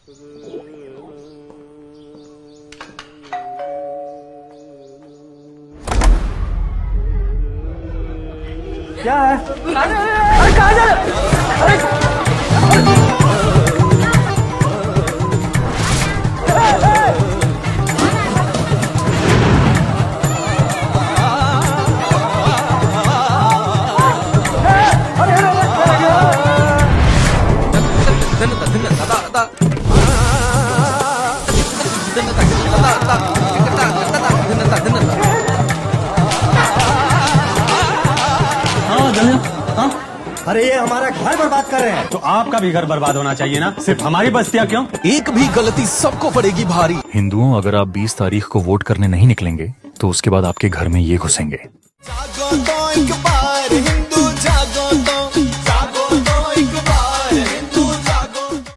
क्या है? अरे कहाँ जा रहे हो? अरे अरे ये हमारा घर बर्बाद कर रहे हैं। तो आपका भी घर बर्बाद होना चाहिए ना, सिर्फ हमारी बस्तियाँ क्यों? एक भी गलती सबको पड़ेगी भारी। हिंदुओं, अगर आप 20 तारीख को वोट करने नहीं निकलेंगे तो उसके बाद आपके घर में ये घुसेंगे। जागो तो एक बार